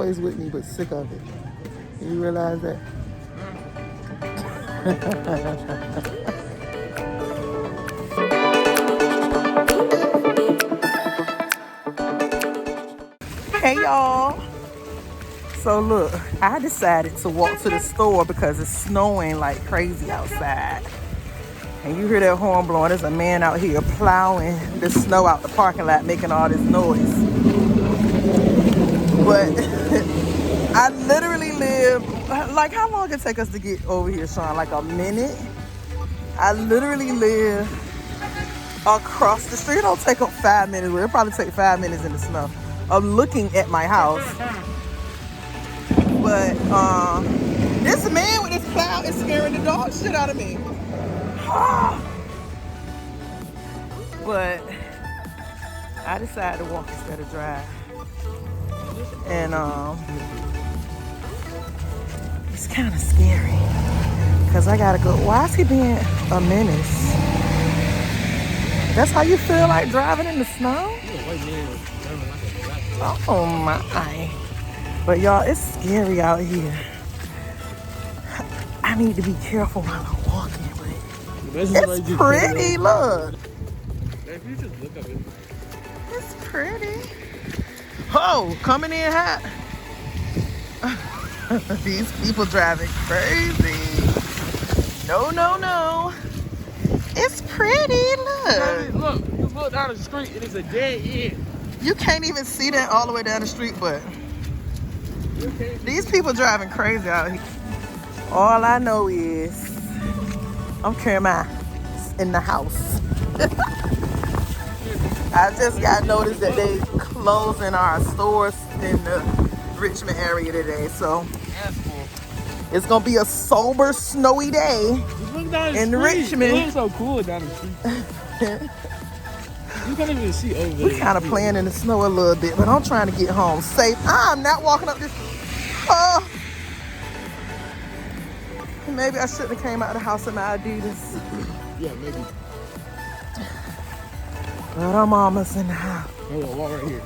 always with me, but sick of it. You realize that? Hey y'all. So look, I decided to walk to the store because it's snowing like crazy outside. And you hear that horn blowing. There's a man out here plowing the snow out the parking lot, making all this noise. But I literally live, like how long it take us to get over here, Sean? Like a minute? I literally live across the street. It don't take up 5 minutes. It'll probably take 5 minutes in the snow of looking at my house. But this man with this plow is scaring the dog shit out of me. But I decided to walk instead of drive. And it's kind of scary because I gotta go. Why is he being a menace? That's how you feel like driving in the snow? Oh my. But y'all, it's scary out here. I need to be careful while I'm walking, but it's pretty, look. If you just look at it. It's pretty. Oh, coming in hot. These people driving crazy. No, no, no. It's pretty, look. Look, just look down the street, it is a dead end. You can't even see that all the way down the street, but these people driving crazy out here. All I know is I'm carrying my in the house. I just got noticed that they closing our stores in the Richmond area today, so it's gonna be a sober, snowy day in Richmond. It looks so cool down the street. You can't even see over there. We kind of playing in the snow a little bit, but I'm trying to get home safe. I'm not walking up this. Maybe I shouldn't have came out of the house in my Adidas. Yeah, maybe. But I'm almost in the house. Hold on, walk right here.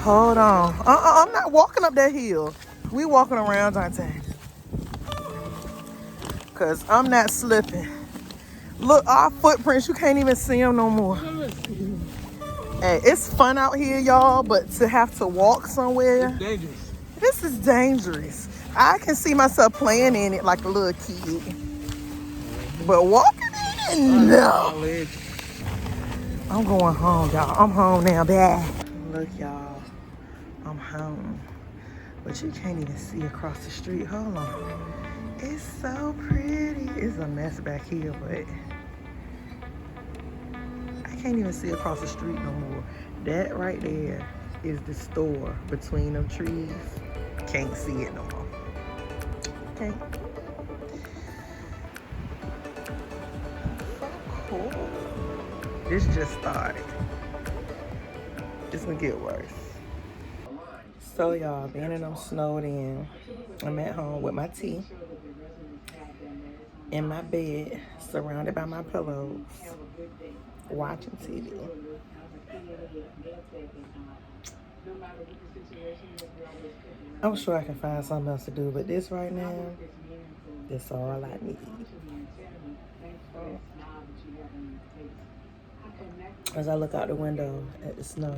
Hold on. I'm not walking up that hill. We walking around, Dante. Because I'm not slipping. Look, our footprints, you can't even see them no more. Hey, it's fun out here, y'all, but to have to walk somewhere. It's dangerous. This is dangerous. I can see myself playing in it like a little kid. But walking in it, no. I'm going home, y'all. I'm home now, bad. Look, y'all. I'm home. But you can't even see across the street. Hold on. It's so pretty. It's a mess back here, but I can't even see across the street no more. That right there is the store between them trees. Can't see it no more. Okay. So cool. This just started. It's gonna get worse. So y'all, being that I'm snowed in, I'm at home with my tea, in my bed, surrounded by my pillows, watching TV. I'm sure I can find something else to do, but this right now, that's all I need. As I look out the window at the snow.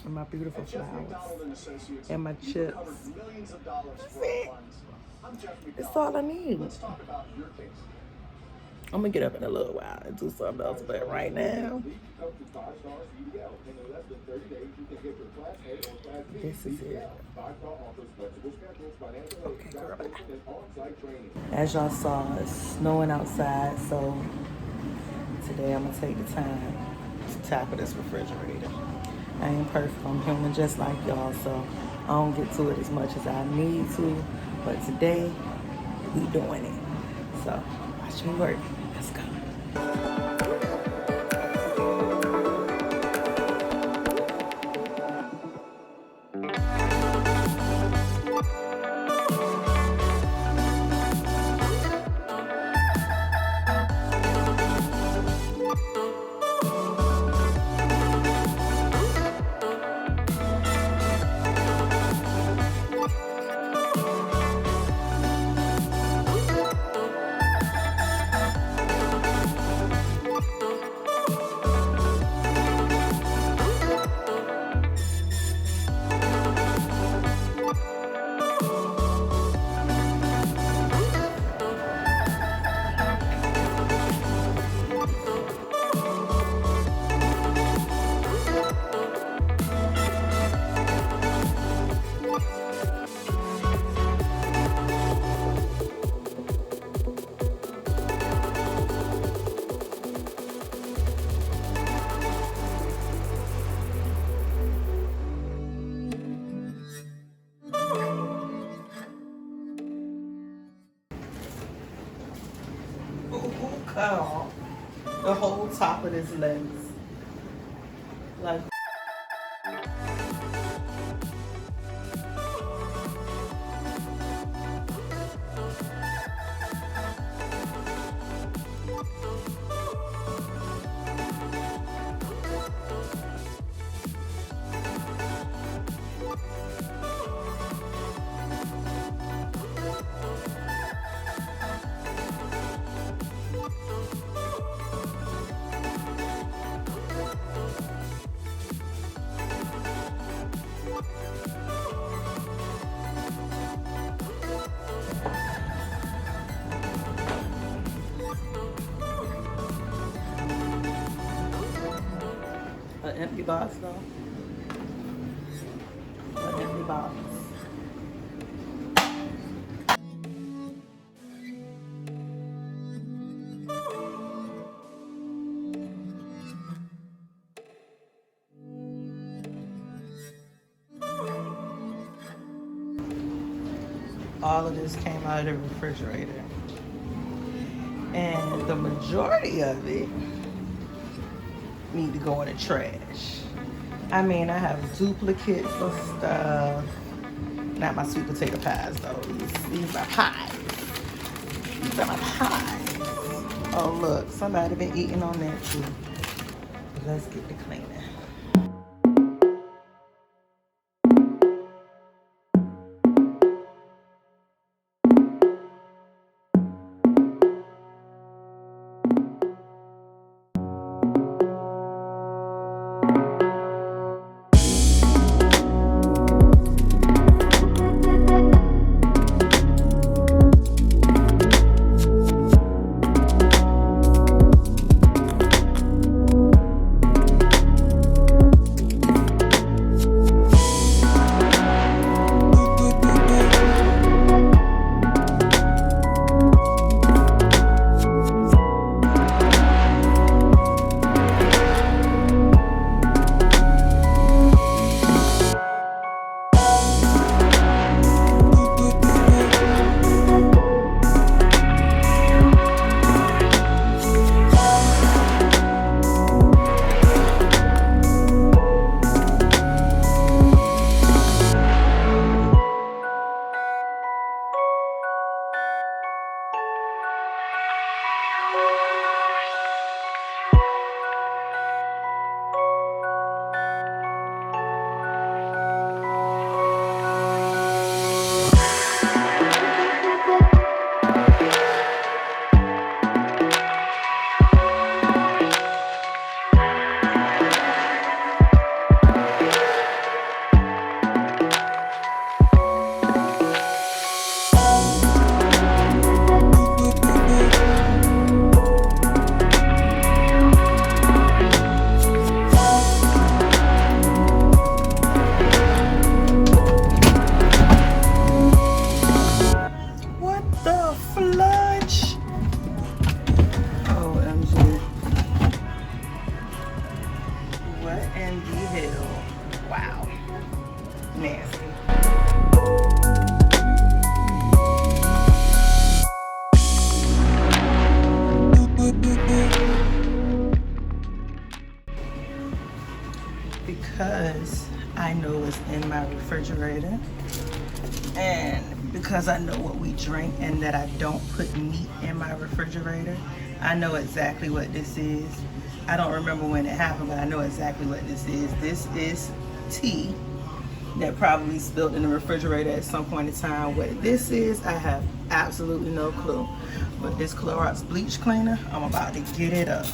And my beautiful flowers. And my chips. That's it. That's all I need. I'm gonna get up in a little while and do something else, but right now, this is it. Okay, girl, bye. As y'all saw, it's snowing outside, so today I'm gonna take the time to tackle this refrigerator. I ain't perfect, I'm human just like y'all, so I don't get to it as much as I need to, but today, we doing it. So, watch me work. Let's go. top of this lettuce. Like, an empty box though. An empty box. All of this came out of the refrigerator. And the majority of it need to go in the trash. I mean, I have duplicates of stuff. Not my sweet potato pies though. These are pies. These are my pies. Oh look, somebody been eating on that too. Let's get the cleaning. Because I know what's in my refrigerator and because I know what we drink and that I don't put meat in my refrigerator, I know exactly what this is. I don't remember when it happened, but I know exactly what this is. This is tea that probably spilled in the refrigerator at some point in time. What this is, I have absolutely no clue. But this Clorox bleach cleaner, I'm about to get it up.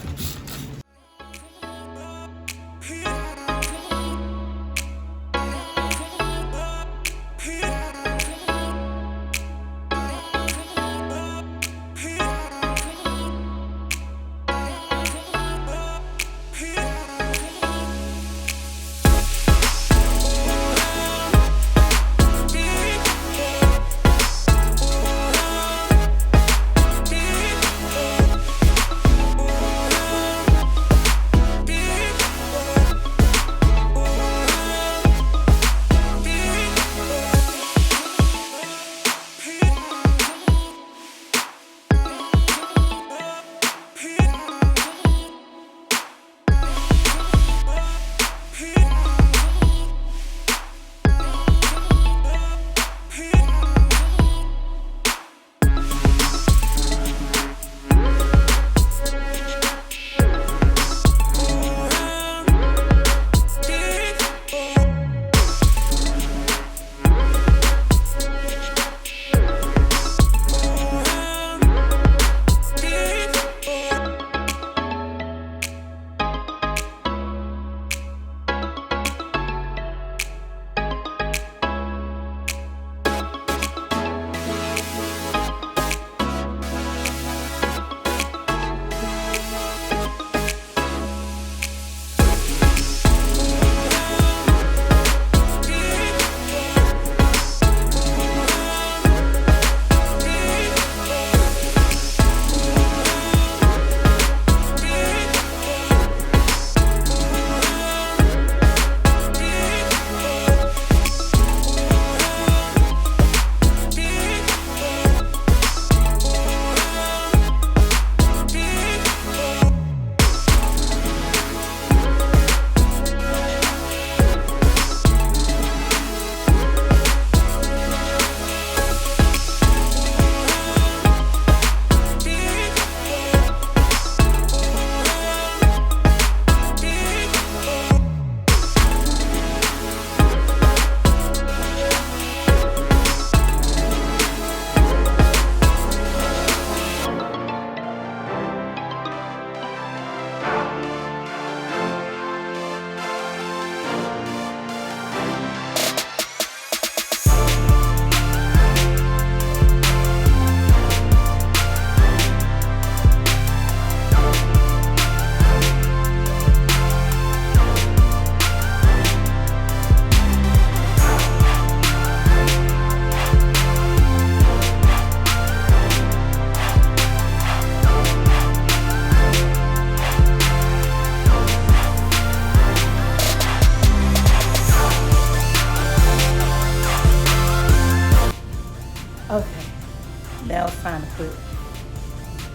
but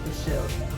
the shelf.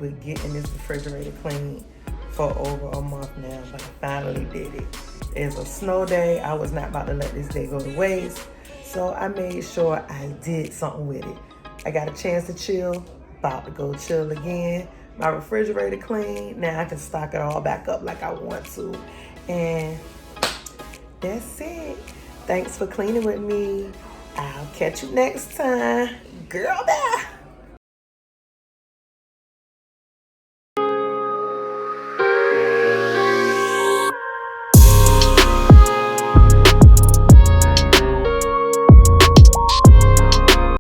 with getting this refrigerator clean for over a month now, but I finally did it. It's a snow day. I was not about to let this day go to waste, so I made sure I did something with it. I got a chance to chill, about to go chill again. My refrigerator clean. Now I can stock it all back up like I want to. And that's it. Thanks for cleaning with me. I'll catch you next time. Girl, bye.